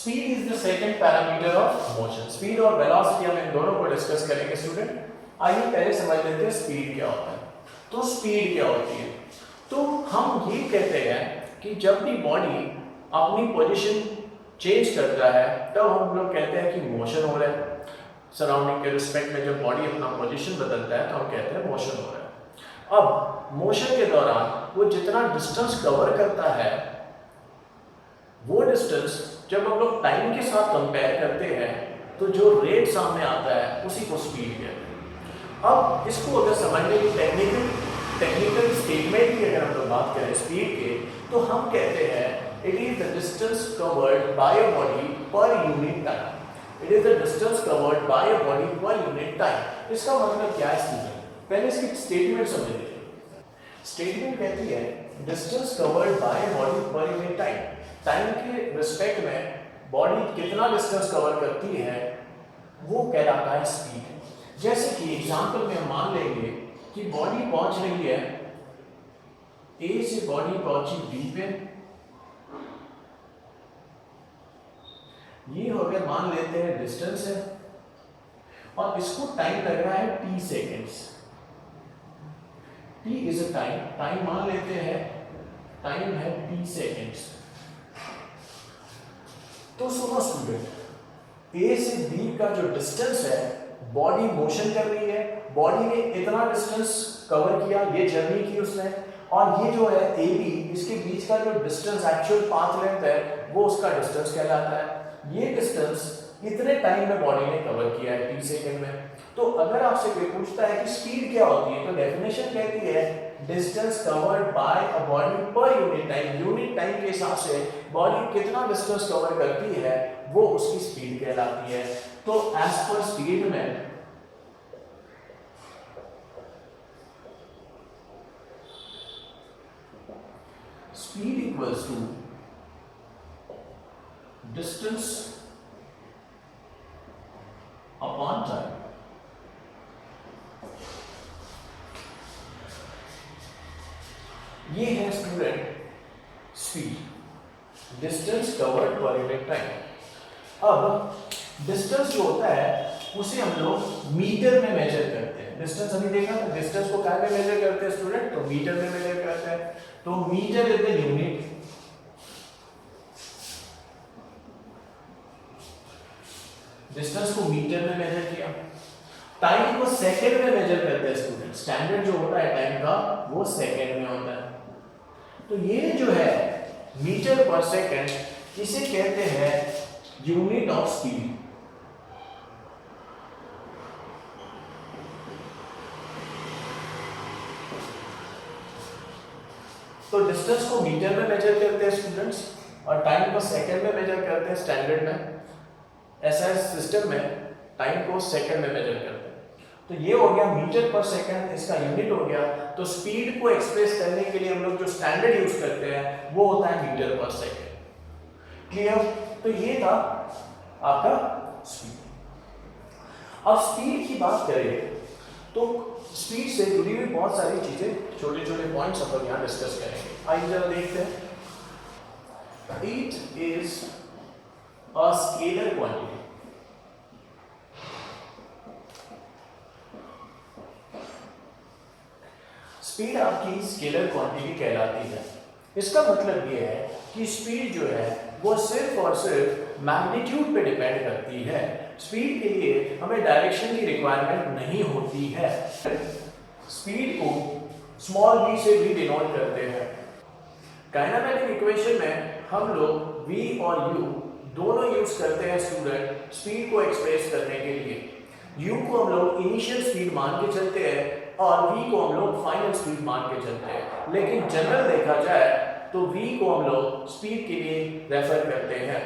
Speed is the second parameter of motion. Speed और velocity हम इन दोनों को डिस्कस करेंगे स्टूडेंट। आइए पहले समझ लेते हैं स्पीड क्या होता है। तो स्पीड क्या होती है? तो हम ये कहते हैं कि जब भी बॉडी अपनी पोजीशन चेंज करता है तब हम लोग कहते हैं कि मोशन हो रहा है। सराउंडिंग के रिस्पेक्ट में जब बॉडी अपना पोजीशन बदलता है तो हम कहते हैं मोशन हो रहा है। अब मोशन के दौरान वो जितना डिस्टेंस कवर करता है वो डिस्टेंस जब हम लोग टाइम के साथ कंपेयर करते हैं तो जो रेट सामने आता है उसी को स्पीड कहते हैं। अब इसको अगर समझने की टेक्निकल स्टेटमेंट की अगर हम लोग बात करें स्पीड के, तो हम कहते हैं it is the distance covered by a body पर unit time. It is the distance covered by a body पर यूनिट टाइम। इसका मतलब क्या है स्टूडेंट? पहले इसकी स्टेटमेंट समझ लीजिए। स्टेटमेंट कहती है distance covered by a body पर यूनिट टाइम। टाइम के रिस्पेक्ट में बॉडी कितना डिस्टेंस कवर करती है वो कहलाता है स्पीड। जैसे कि एग्जांपल में हम मान लेंगे कि बॉडी पहुंच रही है ए से, बॉडी पहुंची बी पे, ये हो गया मान लेते हैं डिस्टेंस है और इसको टाइम लग रहा है T seconds. T is a time, time मान लेते हैं टाइम है टी सेकेंड्स। तो सुनो स्टूडेंट, ए से बी का जो डिस्टेंस है बॉडी मोशन कर रही है, बॉडी ने इतना डिस्टेंस कवर किया, ये जर्नी की उसने, और ये जो है ए बी, इसके बीच का जो डिस्टेंस एक्चुअल पाथ लेंथ है वो उसका डिस्टेंस कहलाता है। ये डिस्टेंस इतने टाइम में बॉडी ने कवर किया है टी सेकेंड में। तो अगर आपसे कोई पूछता है कि स्पीड क्या होती है तो डेफिनेशन कहती है distance covered by a body पर यूनिट टाइम। यूनिट टाइम के हिसाब से बॉडी कितना डिस्टेंस कवर करती है वो उसकी स्पीड कहलाती है। तो एज पर स्पीड में speed equals to distance upon time. ये है student speed, distance covered per unit time. अब डिस्टेंस जो होता है उसे हम लोग मीटर में मेजर करते हैं। डिस्टेंस अभी देखा ना, डिस्टेंस को क्या में मेजर करते हैं स्टूडेंट? तो मीटर में मेजर करते हैं। तो metre is the unit, distance को मीटर में मेजर किया। टाइम को सेकंड में मेजर करते हैं स्टूडेंट। स्टैंडर्ड जो होता है टाइम का वो सेकंड में होता है। तो ये जो है मीटर पर सेकंड, इसे कहते हैं यूनिट ऑफ स्पीड। तो डिस्टेंस को मीटर में मेजर करते हैं स्टूडेंट्स और टाइम को सेकंड में मेजर करते हैं स्टैंडर्ड में। ऐसा सिस्टम में टाइम को सेकंड में मेजर करते हैं। तो ये हो गया मीटर पर सेकंड, इसका यूनिट हो गया। तो स्पीड को एक्सप्रेस करने के लिए हम लोग जो स्टैंडर्ड यूज करते हैं वो होता है मीटर पर सेकंड। क्लियर? तो ये था आपका स्पीड। अब स्पीड की बात करें तो स्पीड से जुड़ी हुई बहुत सारी चीजें, छोटे छोटे पॉइंट्स हम लोग यहाँ डिस्कस करेंगे। आइए जरा देखते हैं। It is a scalar quantity. Speed आपकी स्केलर क्वांटिटी कहलाती है। इसका मतलब ये है कि स्पीड जो है वो सिर्फ और सिर्फ मैग्नीट्यूड पे डिपेंड करती है। स्पीड के लिए हमें डायरेक्शन की रिक्वायरमेंट नहीं होती है। स्पीड को स्मॉल v से भी डिनोट करते हैं। काइनेमेटिक इक्वेशन में हम लोग v और u दोनों यूज करते हैं स्टूडेंट स्पीड को एक्सप्रेस करने के लिए। u को हम लोग इनिशियल स्पीड मान के चलते हैं और v को हम लोग फाइनल स्पीड मान के चलते हैं। लेकिन जनरल देखा जाए तो v को हम लोग स्पीड के लिए रेफर करते हैं।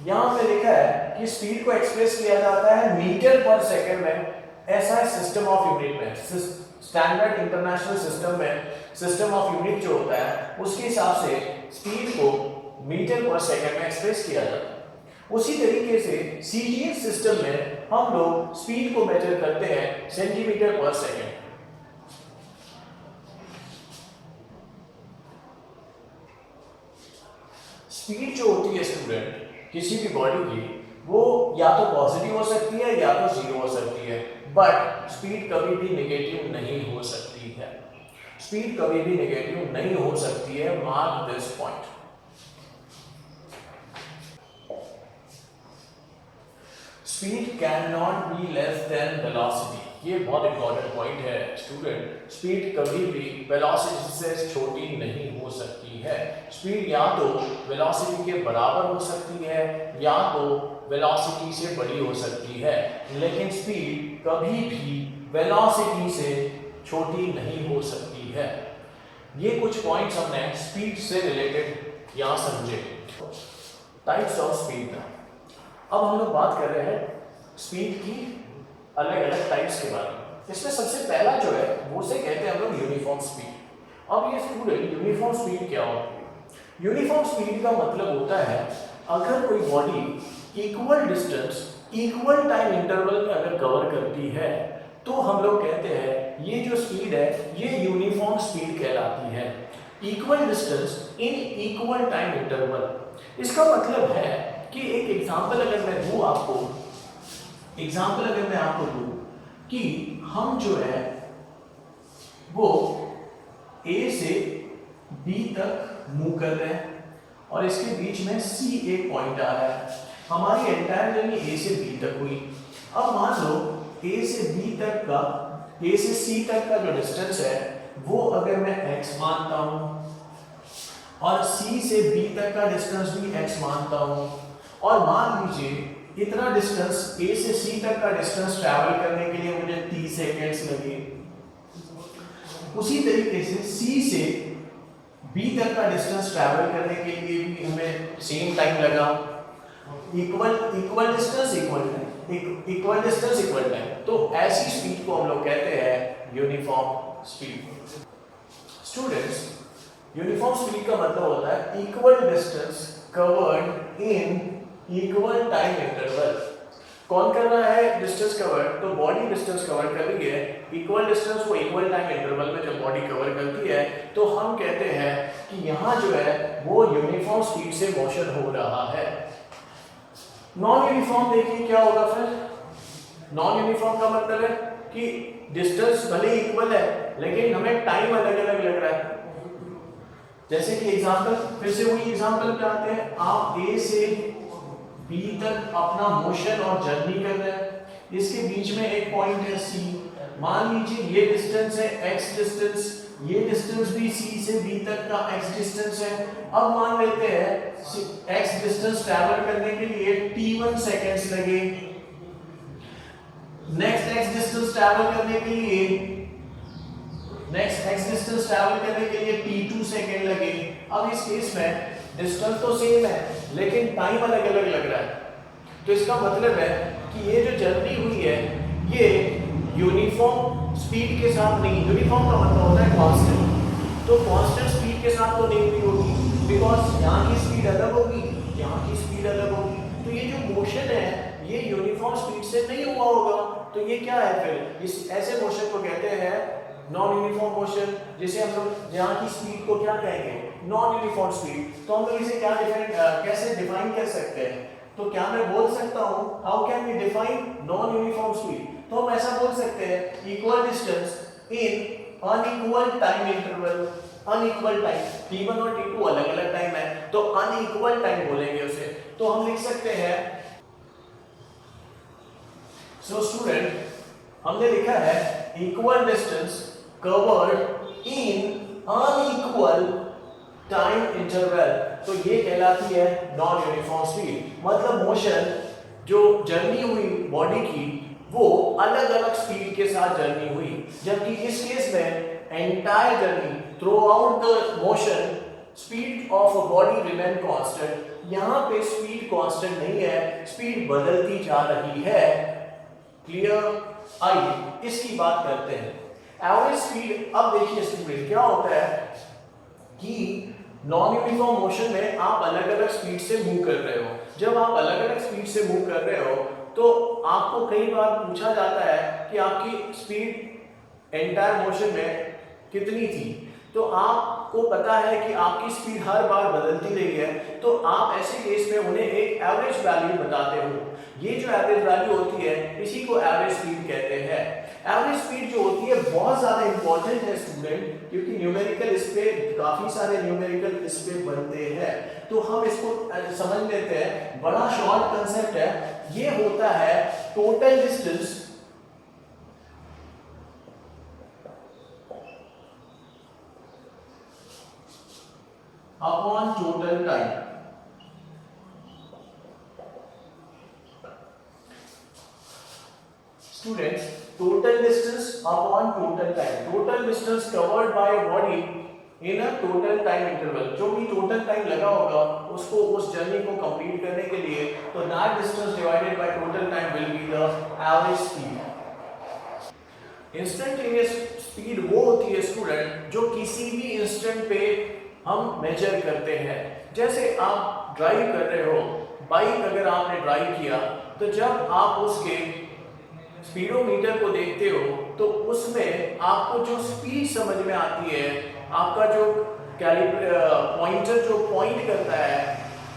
यहाँ पे लिखा है कि स्पीड को एक्सप्रेस किया जाता है मीटर पर सेकंड में। ऐसा है सिस्टम ऑफ यूनिट में, स्टैंडर्ड इंटरनेशनल सिस्टम में सिस्टम ऑफ यूनिट जो होता है उसके हिसाब से स्पीड को मीटर पर सेकंड में एक्सप्रेस किया जाता है। उसी तरीके से सीटीएस सिस्टम में हम लोग स्पीड को मेजर करते हैं सेंटीमीटर पर सेकंड। स्पीड जो होती है स्टूडेंट किसी भी बॉडी की वो या तो पॉजिटिव हो सकती है या तो जीरो हो सकती है, बट स्पीड कभी भी नेगेटिव नहीं हो सकती है। स्पीड कभी भी नेगेटिव नहीं हो सकती है, mark this point. Speed can not be less than velocity, ये बहुत इंपॉर्टेंट पॉइंट है स्टूडेंट। स्पीड कभी भी वेलोसिटी से छोटी नहीं हो सकती है। स्पीड या तो वेलोसिटी के बराबर हो सकती है या तो वेलोसिटी से बड़ी हो सकती है, लेकिन स्पीड कभी भी वेलोसिटी से छोटी नहीं हो सकती है। ये कुछ पॉइंट्स हमने स्पीड से रिलेटेड यहां समझे। Types of speed. अब हम लोग बात कर रहे हैं स्पीड की अलग अलग टाइप्स के बारे में। इसमें सबसे पहला जो है वो से कहते हैं हम लोग यूनिफॉर्म स्पीड। अब ये स्टूडेंट यूनिफॉर्म स्पीड क्या होती है? यूनिफॉर्म स्पीड का मतलब होता है अगर कोई body equal distance equal time interval में अगर कवर करती है तो हम लोग कहते हैं ये जो स्पीड है ये यूनिफॉर्म स्पीड कहलाती है। Equal distance in equal time interval, इसका मतलब है कि एक एग्जांपल अगर मैं दूं आपको, कि हम जो है वो A से B तक मूव कर रहे हैं और इसके बीच में C एक पॉइंट आ रहा है। हमारी एंटायर जर्नी A से B तक हुई। अब मान लो A से C तक का जो डिस्टेंस है वो अगर मैं x मानता हूं और C से B तक का डिस्टेंस भी x मानता हूं, और मान लीजिए इतना डिस्टेंस A से C तक का डिस्टेंस ट्रैवल करने के लिए मुझे 30 सेकेंड्स लगे। उसी तरीके से C से B तक का डिस्टेंस ट्रैवल करने के लिए भी हमें सेम टाइम लगा। इक्वल डिस्टेंस इक्वल टाइम, तो ऐसी स्पीड को हम लोग कहते हैं uniform speed. Students, uniform speed का मतलब होता है equal distance covered in equal time interval. कौन कर रहा है डिस्टेंस कवर? तो बॉडी डिस्टेंस कवर कर रही है। इक्वल डिस्टेंस को इक्वल टाइम इंटरवल में जब बॉडी कवर करती है तो हम कहते हैं कि यहाँ जो है वो यूनिफॉर्म स्पीड से मोशन हो रहा है। नॉन यूनिफॉर्म देखिए क्या होगा फिर। नॉन यूनिफॉर्म का मतलब है कि डिस्टेंस भले इक्वल है लेकिन हमें टाइम अलग अलग लग रहा है। जैसे कि एग्जांपल, फिर से वही एग्जांपल पे आते हैं। आप A से B तक अपना मोशन और जर्नी कर रहे हैं, इसके बीच में एक पॉइंट है C। मान लीजिए ये डिस्टेंस है x डिस्टेंस, ये डिस्टेंस भी C से B तक का x डिस्टेंस है। अब मान लेते हैं x डिस्टेंस ट्रैवल करने के लिए t1 सेकेंड्स लगे, नेक्स्ट x डिस्टेंस ट्रैवल करने के लिए t2 सेकेंड लगे। अब इस केस में डिस्टेंस तो सेम है लेकिन टाइम अलग अलग लग रहा है। तो इसका मतलब है कि ये जो जर्नी हुई है ये यूनिफॉर्म स्पीड के साथ नहीं, यूनिफॉर्म का मतलब होता है कांस्टेंट, तो कांस्टेंट स्पीड के साथ तो नहीं हुई होगी, बिकॉज यहाँ की स्पीड अलग होगी, यहाँ की स्पीड अलग होगी। तो ये जो मोशन है ये यूनिफॉर्म स्पीड से नहीं हुआ होगा। तो ये क्या है फिर? इस ऐसे मोशन को कहते हैं नॉन यूनिफॉर्म मोशन, जिसे हम लोग यहाँ की स्पीड को क्या कहेंगे? Non uniform speed. तो हम लोग इसे कैसे डिफाइन कर सकते हैं? तो क्या मैं बोल सकता हूँ how can we define non uniform speed? तो हम ऐसा बोल सकते हैं equal distance in unequal time interval. Unequal time, t1 और t2 अलग अलग टाइम है तो अनइक्वल टाइम बोलेंगे उसे। तो हम लिख सकते हैं, सो स्टूडेंट हमने लिखा है equal distance covered in unequal time interval, तो ये कहलाती है नॉन यूनिफॉर्म स्पीड। मतलब मोशन जो जर्नी हुई बॉडी की वो अलग अलग स्पीड के साथ जर्नी हुई, जबकि इस केस में entire journey through out the motion speed of a body remain constant. यहाँ पे स्पीड कांस्टेंट नहीं है, स्पीड बदलती जा रही है। क्लियर? आइए इसकी बात करते हैं एवरेज स्पीड। अब देखिए स्टूडेंट क्या होता है कि नॉन यूनिफॉर्म मोशन में आप अलग अलग स्पीड से मूव कर रहे हो। जब आप अलग अलग स्पीड से मूव कर रहे हो तो आपको कई बार पूछा जाता है कि आपकी स्पीड एंटायर मोशन में कितनी थी, तो आप आपको पता है कि आपकी स्पीड हर बार बदलती रही है, तो आप ऐसे केस में उन्हें एक एवरेज वैल्यू बताते हो। ये जो एवरेज वैल्यू होती है इसी को एवरेज स्पीड कहते हैं। एवरेज स्पीड जो होती है बहुत ज्यादा इंपॉर्टेंट है स्टूडेंट, क्योंकि न्यूमेरिकल इस पे काफी सारे न्यूमेरिकल इस पे बनते हैं, तो हम इसको समझ लेते हैं। बड़ा शॉर्ट कंसेप्ट है, ये होता है total distance upon total time. Students, total distance upon total time. Total distance covered by a body in a total time interval. जो भी total time लगा होगा उसको उस जर्नी को कंप्लीट करने के लिए, तो that distance divided by total time will be the average speed. Instantaneous speed वो होती है स्टूडेंट जो किसी भी इंस्टेंट पे हम मेजर करते हैं। जैसे आप ड्राइव कर रहे हो, बाइक अगर आपने ड्राइव किया, तो जब आप उसके स्पीडोमीटर को देखते हो तो उसमें आपको जो स्पीड समझ में आती है, आपका जो पॉइंटर जो पॉइंट करता है,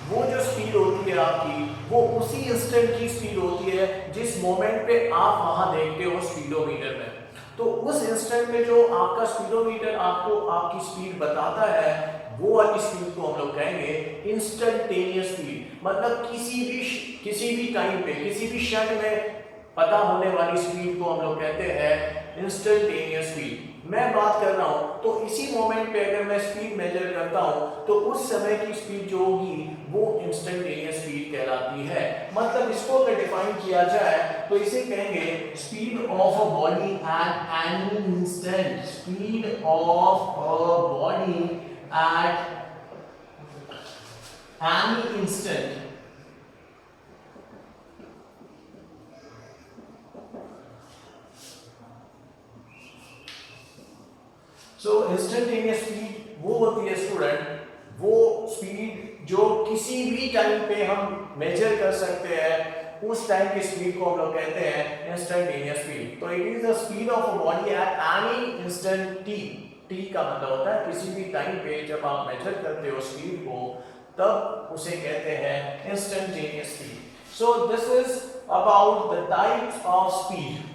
वो जो स्पीड होती है आपकी, वो उसी इंस्टेंट की स्पीड होती है जिस मोमेंट पे आप वहां देखते हो स्पीडोमीटर में। तो उस इंस्टेंट पे जो आपका स्पीडोमीटर आपको आपकी स्पीड बताता है, वो वाली स्पीड को हम लोग कहेंगे इंस्टेंटेनियस स्पीड। मतलब किसी भी टाइम पे, किसी भी क्षण में पता होने वाली स्पीड को हम लोग कहते हैं इंस्टेंटेनियस स्पीड। मैं बात कर रहा हूं तो इसी मोमेंट पे अगर मैं स्पीड मेजर करता हूं तो उस समय की स्पीड जो होगी वो इंस्टेंटेनियस स्पीड कहलाती है। मतलब इसको अगर डिफाइन किया जाए तो इसे कहेंगे speed of a body at any instant. Speed of a body at any instant. So instantaneous speed वो होती है स्टूडेंट, वो स्पीड जो किसी भी टाइम पे हम मेजर कर सकते हैं, उस टाइम की स्पीड को हम लोग कहते हैं इंस्टेंटेनियस स्पीड। तो it is the speed of a body at any instant T. T का मतलब होता है किसी भी टाइम पे जब आप मेजर करते हो स्पीड को, तब उसे कहते हैं instantaneous speed. So this is about the types of speed.